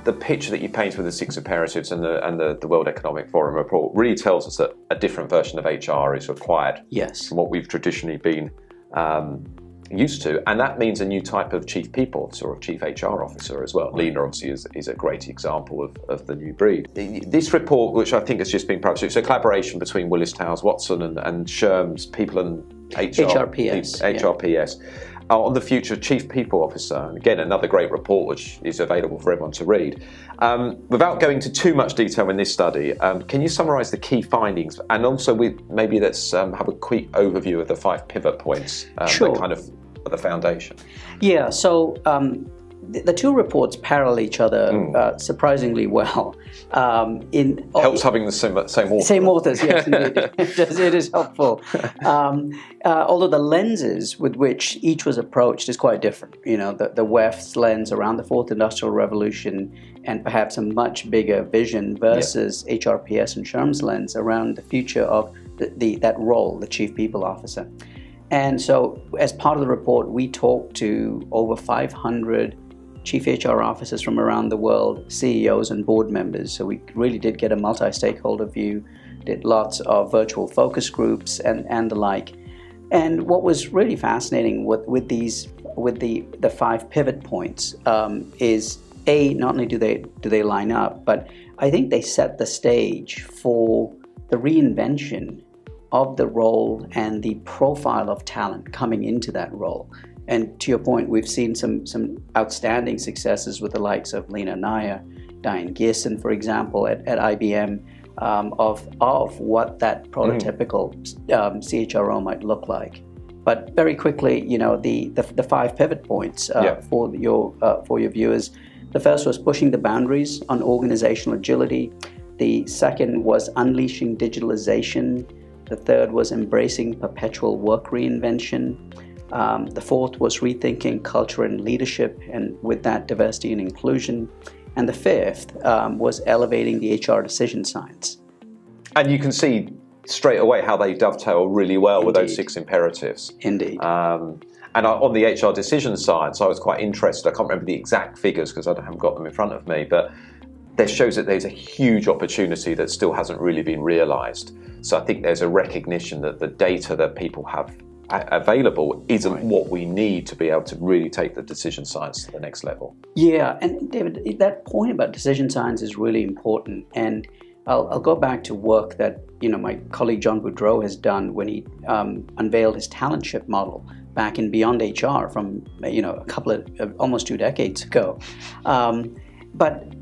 the picture that you paint with the 6 imperatives and the World Economic Forum report really tells us that a different version of HR is required. Yes. From what we've traditionally been used to, and that means a new type of chief people officer or chief HR officer as well. Lena obviously is a great example of the new breed. This report, which I think has just been published, it's a collaboration between Willis Towers Watson and SHRM's People and HRPS. On the future chief people officer. And again, another great report which is available for everyone to read. Without going into too much detail in this study, can you summarise the key findings? And also, maybe let's have a quick overview of the 5 pivot points Sure. that kind of are the foundation. Yeah, so the 2 reports parallel each other surprisingly well. Helps having the same author. Same authors, yes, indeed. It is helpful. Although the lenses with which each was approached is quite different. You know, the WEF's lens around the 4th Industrial Revolution and perhaps a much bigger vision versus HRPS and SHRM's lens around the future of that role, the Chief People Officer. And so as part of the report, we talked to over 500 chief HR officers from around the world, CEOs and board members. So we really did get a multi-stakeholder view, did lots of virtual focus groups and the like. And what was really fascinating with the 5 pivot points is not only do they line up, but I think they set the stage for the reinvention of the role and the profile of talent coming into that role. And to your point, we've seen some outstanding successes with the likes of Lena Nair, Diane Gearson, for example, at IBM, of what that prototypical CHRO might look like. But very quickly, you know, the 5 pivot points for your viewers. The first was pushing the boundaries on organizational agility. The second was unleashing digitalization. The third was embracing perpetual work reinvention. The fourth was rethinking culture and leadership, and with that, diversity and inclusion. And the fifth was elevating the HR decision science. And you can see straight away how they dovetail really well with those 6 imperatives. Indeed. And on the HR decision science, I was quite interested. I can't remember the exact figures because I haven't got them in front of me, but that shows that there's a huge opportunity that still hasn't really been realised. So I think there's a recognition that the data that people have available isn't what we need to be able to really take the decision science to the next level. Yeah, and David, that point about decision science is really important. And I'll go back to work that my colleague John Boudreau has done when he unveiled his talent ship model back in Beyond HR from a couple of almost 2 decades ago. But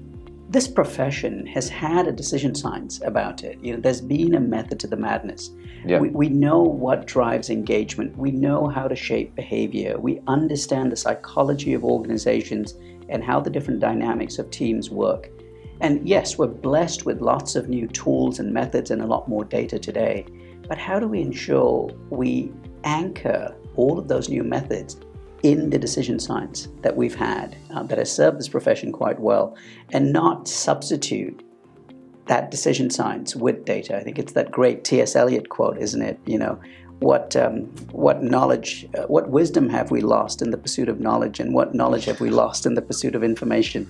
this profession has had a decision science about it. There's been a method to the madness. Yeah. We know what drives engagement. We know how to shape behavior. We understand the psychology of organizations and how the different dynamics of teams work. And yes, we're blessed with lots of new tools and methods and a lot more data today. But how do we ensure we anchor all of those new methods in the decision science that we've had that has served this profession quite well, and not substitute that decision science with data? I think it's that great T.S. Eliot quote, isn't it? What knowledge, what wisdom have we lost in the pursuit of knowledge, and what knowledge have we lost in the pursuit of information?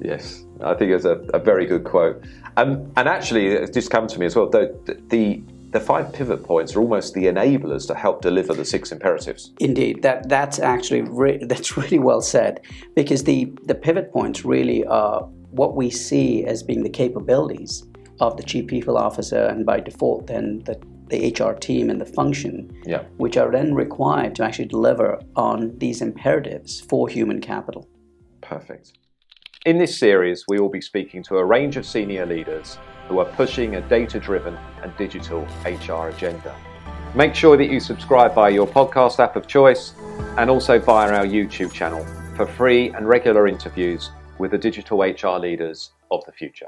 Yes, I think it's a very good quote. And actually, it's just come to me as well, the 5 pivot points are almost the enablers to help deliver the 6 imperatives. Indeed, that's actually that's really well said, because the pivot points really are what we see as being the capabilities of the Chief People Officer, and by default then the HR team and the function, which are then required to actually deliver on these imperatives for human capital. Perfect. In this series, we will be speaking to a range of senior leaders who are pushing a data-driven and digital HR agenda. Make sure that you subscribe via your podcast app of choice, and also via our YouTube channel for free and regular interviews with the digital HR leaders of the future.